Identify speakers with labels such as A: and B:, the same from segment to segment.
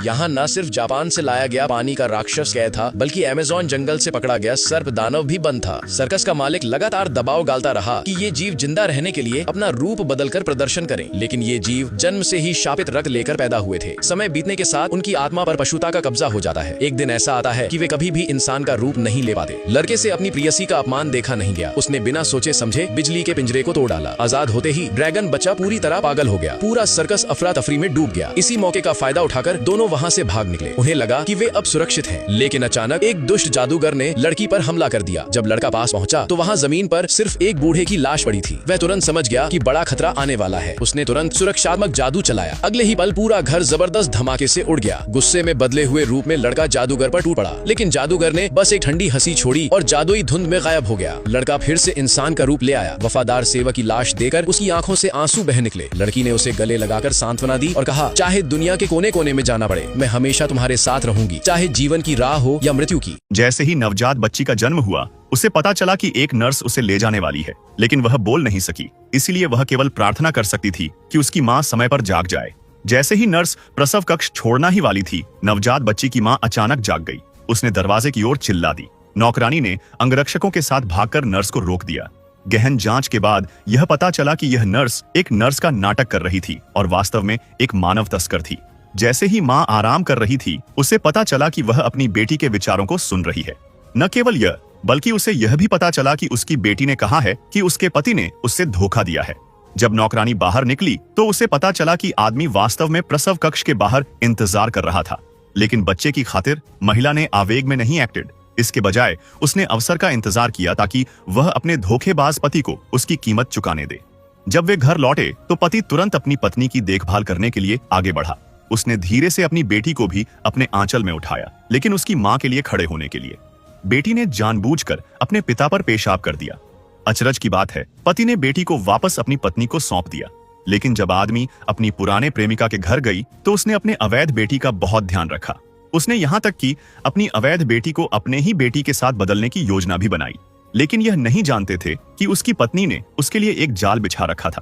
A: यहाँ न सिर्फ जापान से लाया गया पानी का राक्षस कैद था, बल्कि अमेज़न जंगल से पकड़ा गया सर्प दानव भी बंद था। सर्कस का मालिक लगातार दबाव डालता रहा कि ये जीव जिंदा रहने के लिए अपना रूप बदलकर प्रदर्शन करें, लेकिन ये जीव जन्म से ही शापित रक्त लेकर पैदा हुए थे। समय बीतने के साथ उनकी आत्मा पर पशुता का कब्जा हो जाता है। एक दिन ऐसा आता है कि वे कभी भी इंसान का रूप नहीं ले पाते। लड़के से अपनी प्रियसी का अपमान देखा नहीं गया। उसने बिना सोचे समझे बिजली के पिंजरे को तोड़ डाला। आजाद होते ही ड्रैगन बच्चा पूरी तरह पागल हो गया। पूरा सर्कस अफरा तफरी में डूब गया। इसी मौके का फायदा उठाकर दोनों वहाँ से भाग निकले। उन्हें लगा कि वे अब सुरक्षित हैं, लेकिन अचानक एक दुष्ट जादूगर ने लड़की पर हमला कर दिया। जब लड़का पास पहुंचा तो वहाँ जमीन पर सिर्फ एक बूढ़े की लाश पड़ी थी। वह तुरंत समझ गया कि बड़ा खतरा आने वाला है। उसने तुरंत सुरक्षात्मक जादू चलाया। अगले ही पल पूरा घर जबरदस्त धमाके से उड़ गया। गुस्से में बदले हुए रूप में लड़का जादूगर पर टूट पड़ा, लेकिन जादूगर ने बस एक ठंडी हंसी छोड़ी और जादुई धुंध में गायब हो गया। लड़का फिर से इंसान का रूप ले आया। वफादार सेवक की लाश देकर उसकी आंखों से आंसू बह निकले। लड़की ने उसे गले लगाकर सांत्वना दी और कहा, चाहे दुनिया के कोने कोने में जाना पड़े, मैं हमेशा तुम्हारे साथ रहूंगी, चाहे जीवन की राह हो या मृत्यु की।
B: जैसे ही नवजात बच्ची का जन्म हुआ, उसे पता चला कि एक नर्स उसे ले जाने वाली है, लेकिन वह बोल नहीं सकी। इसीलिए वह केवल प्रार्थना कर सकती थी कि उसकी माँ समय पर जाग जाए। जैसे ही नर्स प्रसव कक्ष छोड़ना ही वाली थी, नवजात बच्ची की माँ अचानक जाग गई। उसने दरवाजे की ओर चिल्ला दी। नौकरानी ने अंगरक्षकों के साथ भागकर नर्स को रोक दिया। गहन जांच के बाद यह पता चला कि यह नर्स एक नर्स का नाटक कर रही थी और वास्तव में एक मानव तस्कर थी। जैसे ही माँ आराम कर रही थी, उसे पता चला कि वह अपनी बेटी के विचारों को सुन रही है। न केवल यह, बल्कि उसे यह भी पता चला कि उसकी बेटी ने कहा है कि उसके पति ने उससे धोखा दिया है। जब नौकरानी बाहर निकली तो उसे पता चला कि आदमी वास्तव में प्रसव कक्ष के बाहर इंतजार कर रहा था, लेकिन बच्चे की खातिर महिला ने आवेग में नहीं एक्टेड। इसके बजाय उसने अवसर का इंतजार किया ताकि वह अपने धोखेबाज पति को उसकी कीमत चुकाने दे। जब वे घर लौटे तो पति तुरंत अपनी पत्नी की देखभाल करने के लिए आगे बढ़ा। उसने धीरे से अपनी बेटी को भी अपने आंचल में उठाया, लेकिन उसकी माँ के लिए खड़े होने के लिए। बेटी ने जानबूझकर अपने पिता पर पेशाब कर दिया। अचरज की बात है, पति ने बेटी को वापस अपनी पत्नी को सौंप दिया, लेकिन जब आदमी अपनी पुराने प्रेमिका के घर गई तो उसने अपने अवैध बेटी का बहुत ध्यान रखा। उसने यहाँ तक कि अपनी अवैध बेटी को अपने ही बेटी के साथ बदलने की योजना भी बनाई, लेकिन यह नहीं जानते थे कि उसकी पत्नी ने उसके लिए एक जाल बिछा रखा था।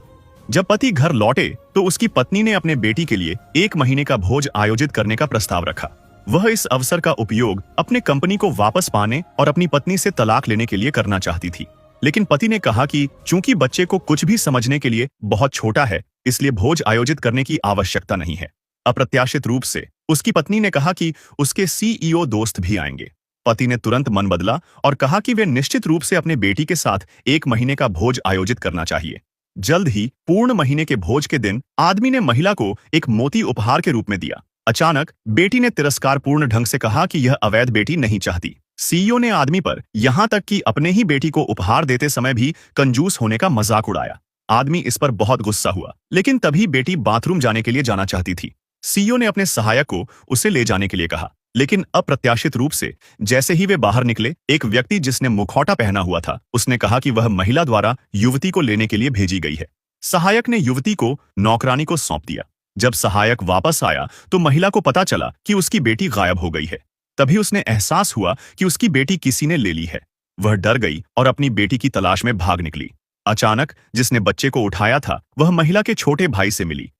B: जब पति घर लौटे तो उसकी पत्नी ने अपने बेटी के लिए 1 महीने का भोज आयोजित करने का प्रस्ताव रखा। वह इस अवसर का उपयोग अपने कंपनी को वापस पाने और अपनी पत्नी से तलाक लेने के लिए करना चाहती थी, लेकिन पति ने कहा कि चूंकि बच्चे को कुछ भी समझने के लिए बहुत छोटा है, इसलिए भोज आयोजित करने की आवश्यकता नहीं है। अप्रत्याशित रूप से उसकी पत्नी ने कहा कि उसके सीईओ दोस्त भी आएंगे। पति ने तुरंत मन बदला और कहा कि वे निश्चित रूप से अपने बेटी के साथ 1 महीने का भोज आयोजित करना चाहिए। जल्द ही पूर्ण महीने के भोज के दिन आदमी ने महिला को एक मोती उपहार के रूप में दिया। अचानक बेटी ने तिरस्कारपूर्ण ढंग से कहा कि यह अवैध बेटी नहीं चाहती। सीईओ ने आदमी पर यहाँ तक कि अपने ही बेटी को उपहार देते समय भी कंजूस होने का मजाक उड़ाया। आदमी इस पर बहुत गुस्सा हुआ, लेकिन तभी बेटी बाथरूम जाने के लिए जाना चाहती थी। सीईओ ने अपने सहायक को उसे ले जाने के लिए कहा, लेकिन अप्रत्याशित रूप से जैसे ही वे बाहर निकले, एक व्यक्ति जिसने मुखौटा पहना हुआ था, उसने कहा कि वह महिला द्वारा युवती को लेने के लिए भेजी गई है। सहायक ने युवती को नौकरानी को सौंप दिया। जब सहायक वापस आया तो महिला को पता चला कि उसकी बेटी गायब हो गई है। तभी उसने एहसास हुआ कि उसकी बेटी किसी ने ले ली है। वह डर गई और अपनी बेटी की तलाश में भाग निकली। अचानक जिसने बच्चे को उठाया था वह महिला के छोटे भाई से मिली।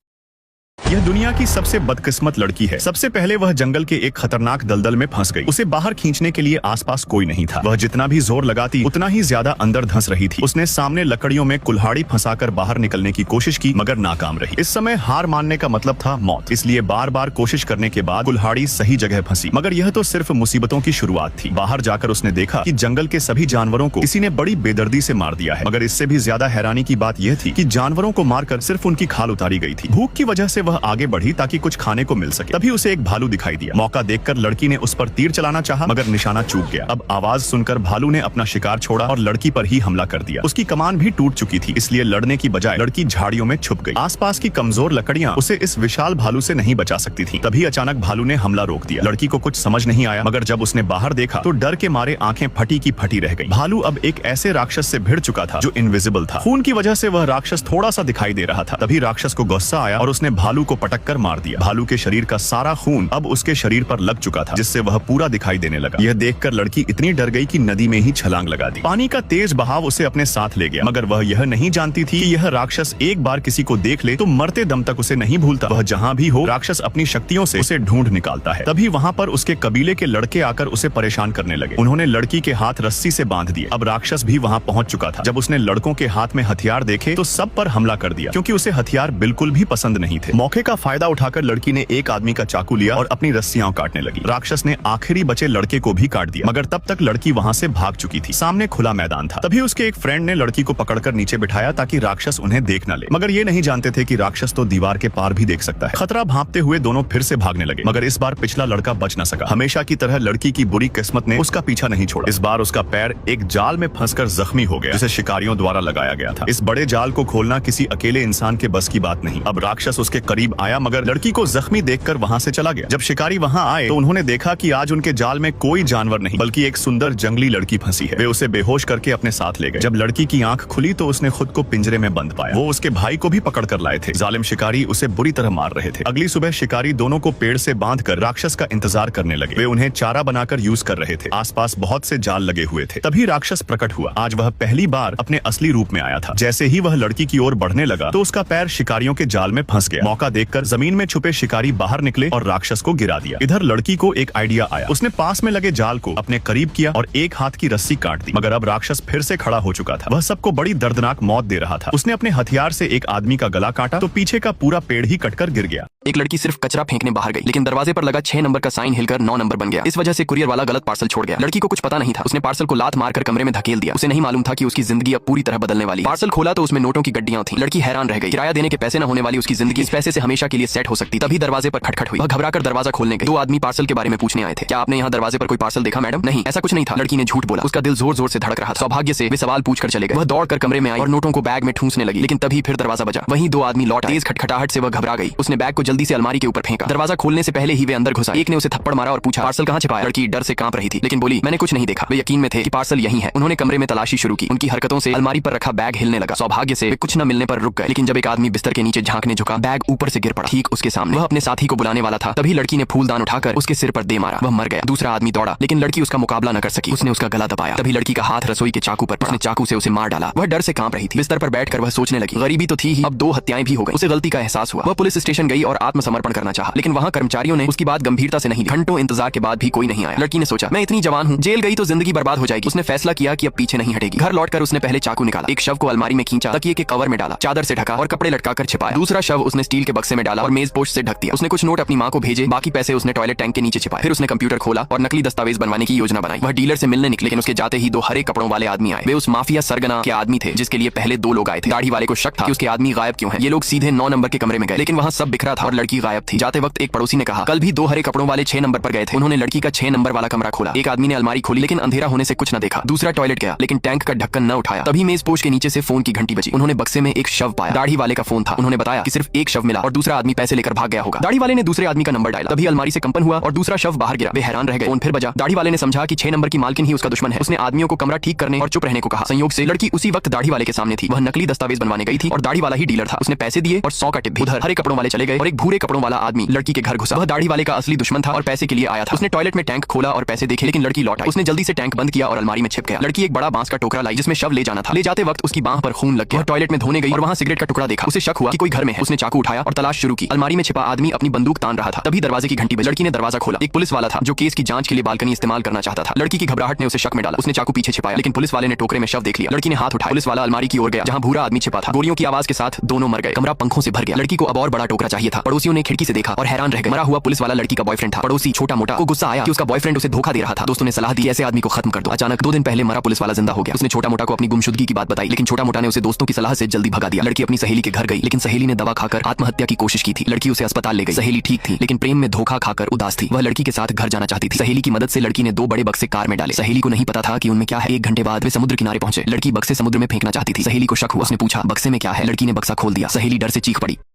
B: यह दुनिया की सबसे बदकिस्मत लड़की है। सबसे पहले वह जंगल के एक खतरनाक दलदल में फंस गई। उसे बाहर खींचने के लिए आसपास कोई नहीं था। वह जितना भी जोर लगाती उतना ही ज्यादा अंदर धंस रही थी। उसने सामने लकड़ियों में कुल्हाड़ी फंसाकर बाहर निकलने की कोशिश की, मगर नाकाम रही। इस समय हार मानने का मतलब था मौत, इसलिए बार बार कोशिश करने के बाद कुल्हाड़ी सही जगह फंसी। मगर यह तो सिर्फ मुसीबतों की शुरुआत थी। बाहर जाकर उसने देखा कि जंगल के सभी जानवरों को किसी ने बड़ी बेदर्दी से मार दिया है। मगर इससे भी ज्यादा हैरानी की बात यह थी कि जानवरों को मारकर सिर्फ उनकी खाल उतारी गई थी। भूख की वजह से वह आगे बढ़ी ताकि कुछ खाने को मिल सके। तभी उसे एक भालू दिखाई दिया। मौका देखकर लड़की ने उस पर तीर चलाना चाहा, मगर निशाना चूक गया। अब आवाज सुनकर भालू ने अपना शिकार छोड़ा और लड़की पर ही हमला कर दिया। उसकी कमान भी टूट चुकी थी, इसलिए लड़ने की बजाय लड़की झाड़ियों में छुप गई। आसपास की कमजोर लकड़ियां उसे इस विशाल भालू से नहीं बचा सकती थी। तभी अचानक भालू ने हमला रोक दिया। लड़की को कुछ समझ नहीं आया, मगर जब उसने बाहर देखा तो डर के मारे आंखें फटी की फटी रह गई। भालू अब एक ऐसे राक्षस से भिड़ चुका था जो इनविजिबल था। खून की वजह से वह राक्षस थोड़ा सा दिखाई दे रहा था। तभी राक्षस को गुस्सा आया और उसने भालू भालू को पटक कर मार दिया। भालू के शरीर का सारा खून अब उसके शरीर पर लग चुका था, जिससे वह पूरा दिखाई देने लगा। यह देखकर लड़की इतनी डर गई कि नदी में ही छलांग लगा दी। पानी का तेज बहाव उसे अपने साथ ले गया, मगर वह यह नहीं जानती थी कि यह राक्षस एक बार किसी को देख ले तो मरते दम तक उसे नहीं भूलता। वह जहाँ भी हो राक्षस अपनी शक्तियों से उसे ढूंढ निकालता है। तभी वहाँ पर उसके कबीले के लड़के आकर उसे परेशान करने लगे। उन्होंने लड़की के हाथ रस्सी से बांध दिए। अब राक्षस भी वहाँ पहुँच चुका था। जब उसने लड़कों के हाथ में हथियार देखे तो सब पर हमला कर दिया, क्योंकि उसे हथियार बिल्कुल भी पसंद नहीं थे। मौके का फायदा उठाकर लड़की ने एक आदमी का चाकू लिया और अपनी रस्सियां काटने लगी। राक्षस ने आखिरी बचे लड़के को भी काट दिया, मगर तब तक लड़की वहाँ से भाग चुकी थी। सामने खुला मैदान था। तभी उसके एक फ्रेंड ने लड़की को पकड़कर नीचे बिठाया ताकि राक्षस उन्हें देख न ले, मगर ये नहीं जानते थे कि राक्षस तो दीवार के पार भी देख सकता है। खतरा भांपते हुए दोनों फिर से भागने लगे, मगर इस बार पिछला लड़का बच न सका। हमेशा की तरह लड़की की बुरी किस्मत ने उसका पीछा नहीं छोड़ा। इस बार उसका पैर एक जाल में फंसकर जख्मी हो गया, जिसे शिकारियों द्वारा लगाया गया था। इस बड़े जाल को खोलना किसी अकेले इंसान के बस की बात नहीं। अब राक्षस उसके करीब आया, मगर लड़की को जख्मी देखकर वहाँ से चला गया। जब शिकारी वहाँ आए तो उन्होंने देखा कि आज उनके जाल में कोई जानवर नहीं, बल्कि एक सुंदर जंगली लड़की फंसी है। वे उसे बेहोश करके अपने साथ ले गए। जब लड़की की आंख खुली तो उसने खुद को पिंजरे में बंद पाया। वो उसके भाई को भी पकड़ कर लाए थे। जालिम शिकारी उसे बुरी तरह मार रहे थे। अगली सुबह शिकारी दोनों को पेड़ से बांधकर राक्षस का इंतजार करने लगे। वे उन्हें चारा बनाकर यूज कर रहे थे। आसपास बहुत से जाल लगे हुए थे। तभी राक्षस प्रकट हुआ। आज वह पहली बार अपने असली रूप में आया था। जैसे ही वह लड़की की ओर बढ़ने लगा तो उसका पैर शिकारियों के जाल में फंस गया। मौका देखकर जमीन में छुपे शिकारी बाहर निकले और राक्षस को गिरा दिया। इधर लड़की को एक आइडिया आया। उसने पास में लगे जाल को अपने करीब किया और एक हाथ की रस्सी काट दी, मगर अब राक्षस फिर से खड़ा हो चुका था। वह सबको बड़ी दर्दनाक मौत दे रहा था। उसने अपने हथियार से एक आदमी का गला काटा तो पीछे का पूरा पेड़ ही कटकर गिर गया।
C: एक लड़की सिर्फ कचरा फेंकने बाहर गई, लेकिन दरवाजे पर लगा 6 नंबर का साइन हिलकर 9 नंबर बन गया। इस वजह से कुरियर वाला गलत पार्सल छोड़ गया। लड़की को कुछ पता नहीं था। उसने पार्सल को लात मारकर कमरे में धकेल दिया। उसे नहीं मालूम था कि उसकी जिंदगी अब पूरी तरह बदलने वाली। पार्सल खोला तो उसमें नोटों की गड्डियां थी। लड़की हैरान रह गई। किराया देने के पैसे न होने वाली उसकी जिंदगी इस पैसे से हमेशा के लिए सेट हो सकती। तभी दरवाजे पर खटखट हुई। वह घबराकर दरवाजा खोलने गई। 2 आदमी पार्सल के बारे में पूछने आए थे। क्या आपने यहाँ दरवाजे पर कोई पार्सल देखा मैडम? नहीं, ऐसा कुछ नहीं था। लड़की ने झूठ बोला। उसका दिल जोर जोर से धड़क रहा था। सौभाग्य से वे सवाल पूछकर चले गए। वह दौड़कर कमरे में आई और नोटों को बैग में ठूंसने लगी, लेकिन तभी फिर दरवाजा बजा। वहीं 2 आदमी लौट आए। तेज खटखटाहट से वह घबरा गई। उसने बैग को जल्दी से अलमारी के ऊपर फेंका। दरवाजा खोलने से पहले ही वे अंदर घुसा। एक ने उसे थप्पड़ मारा और पूछा पार्सल कहाँ छिपाया? लड़की डर से कांप रही थी, लेकिन बोली मैंने कुछ नहीं देखा। वे यकीन में थे कि पार्सल यही है। उन्होंने कमरे में तलाशी शुरू की। उनकी हरकतों से अलमारी पर रखा बैग हिलने लगा। सौभाग्य से वे कुछ न मिलने पर रुक गए, लेकिन जब एक आदमी बिस्तर के नीचे झांकने झुका, बैग ऊपर से गिर पड़ा ठीक उसके सामने। वह अपने साथी को बुलाने वाला था। तभी लड़की ने फूलदान उठाकर उसके सिर पर दे मारा। वह मर गया। दूसरा आदमी दौड़ा, लेकिन लड़की उसका मुकाबला न कर सकी। उसने उसका गला दबाया। तभी लड़की का हाथ रसोई के चाकू पर। उसने चाकू से उसे मार डाला। वह डर से कांप रही थी। बिस्तर पर बैठकर वह सोचने लगी, गरीबी तो थी ही, अब 2 हत्याएं भी हो गई। उसे गलती का एहसास हुआ। वह पुलिस स्टेशन गई और आत्मसमर्पण करना चाहा, लेकिन वहां कर्मचारियों ने उसकी बात गंभीरता से नहीं ली। घंटों इंतजार के बाद भी कोई नहीं आया। लड़की ने सोचा मैं इतनी जवान हूँ, जेल गई तो जिंदगी बर्बाद हो जाएगी। उसने फैसला किया कि अब पीछे नहीं हटेगी। घर लौटकर उसने पहले चाकू निकाला, एक शव को अलमारी में खींचा, तकिए के कवर में डाला, चादर से ढका और कपड़े लटकाकर छिपाया। दूसरा शव उसने स्टील के बक्से में डाला और मेज पोस्ट से ढक दिया। उसने कुछ नोट अपनी माँ को भेजे, बाकी पैसे उसने टॉयलेट टैंक के नीचे छिपाए। फिर उसने कंप्यूटर खोला और नकली दस्तावेज बनवाने की योजना बनाई। वह डीलर से मिलने निकले, लेकिन उसके जाते ही 2 हरे कपड़ों वाले आदमी आए। वे उस माफिया सरगना के आदमी थे जिसके लिए पहले 2 लोग आए थे। दाढ़ी वाले को शक था कि उसके आदमी गायब क्यों हैं। ये लोग सीधे 9 नंबर के कमरे में गए, लेकिन वहाँ सब बिखरा था और लड़की गायब थी। जाते वक्त एक पड़ोसी ने कहा कल भी 2 हरे कपड़ों वाले 6 नंबर पर गए थे। उन्होंने लड़की का 6 नंबर वाला कमरा खोला। एक आदमी ने अलमारी खोली, लेकिन अंधेरा होने से कुछ न देखा। दूसरा टॉयलेट गया, लेकिन टैंक का ढक्कन न उठाया। तभी मेज पोस्ट के नीचे से फोन की घंटी बजी। उन्होंने बक्से में एक शव पाया। दाढ़ी वाले का फोन था। उन्होंने बताया कि सिर्फ एक शव मिला और दूसरा आदमी पैसे लेकर भाग गया होगा। दाढ़ी वाले ने दूसरे आदमी का नंबर डाला। तभी अलमारी से कंपन हुआ और दूसरा शव बाहर गिरा। वे हैरान रह गए। फोन फिर बजा। दाढ़ी वाले ने समझा कि 6 नंबर की मालकिन ही उसका दुश्मन है। उसने आदमियों को कमरा ठीक करने और चुप रहने को कहा। संयोग से लड़की उसी वक्त दाढ़ी वाले के सामने थी। वह नकली दस्तावेज बनवाने गई थी और दाढ़ी वाला ही डीलर था। उसने पैसे दिए और 100 का टिप भी। उधर हरे कपड़ों वाले चले गए और एक भूरे कपड़ों वाला आदमी लड़की के घर घुसा। वह दाढ़ी वाले का असली दुश्मन था और पैसे के लिए आया था। उसने टॉयलेट में टैंक खोला और पैसे देखे, लेकिन लड़की लौट आई। उसने जल्दी से टैंक बंद किया और अलमारी में छिप गया। लड़की एक बड़ा बांस का टोकरा लाई जिसमें शव ले जाना था। ले जाते वक्त उसकी बांह पर खून लग गया। टॉयलेट में धोने गई और वहां सिगरेट का टुकड़ा देखा। उसे शक हुआ कि कोई घर में है। उसने चाकू उठाया और तलाश शुरू की। अलमारी में छिपा आदमी अपनी बंदूक तान रहा था। तभी दरवाजे की घंटी बजी। लड़की ने दरवाजा खोला। एक पुलिस वाला था जो केस की जांच के लिए बालकनी इस्तेमाल करना चाहता था। लड़की की घबराहट ने उसे शक में डाला। उसने चाकू पीछे छिपाया, लेकिन पुलिस वाले ने टोकरे में शव देख लिया। लड़की ने हाथ उठाया। पुलिस वाला अलमारी की ओर गया जहां भूरा आदमी छिपा था। गोलियों की आवाज के साथ दोनों मर गए। कमरा पंखों से भर गया। लड़की को अब और बड़ा टोकरा चाहिए था। पड़ोसियों ने खिड़की से देखा और हैरान रह गए। मरा हुआ पुलिस वाला लड़की का बॉयफ्रेंड था। पड़ोसी छोटा मोटा को गुस्सा आया कि उसका बॉयफ्रेंड उसे धोखा दे रहा था। दोस्तों ने सलाह दी ऐसे आदमी को खत्म कर दो। अचानक 2 दिन पहले मरा पुलिस वाला जिंदा हो गया। उसने छोटा मोटा को अपनी गुमशुदगी की बात बताई, लेकिन छोटा मोटा ने उसे दोस्तों की सलाह से जल्दी भगा दिया। लड़की अपनी सहेली के घर गई, लेकिन सहेली ने दवा खाकर आत्महत्या की कोशिश की थी। लड़की उसे अस्पताल ले गई। सहेली ठीक थी, लेकिन प्रेम में धोखा खाकर उदास थी। वह लड़की के साथ घर जाना चाहती थी। सहेली की मदद से लड़की ने 2 बड़े बक्से कार में डाले। सहेली को नहीं पता था कि उनमें क्या है। 1 घंटे बाद वे समुद्र किनारे पहुंचे। लड़की बक्से समुद्र में फेंकना चाहती थी। सहेली को शक हुआ। उसने पूछा बक्से में क्या है। लड़की ने बक्सा खोल दिया। सहेली डर से चीख पड़ी।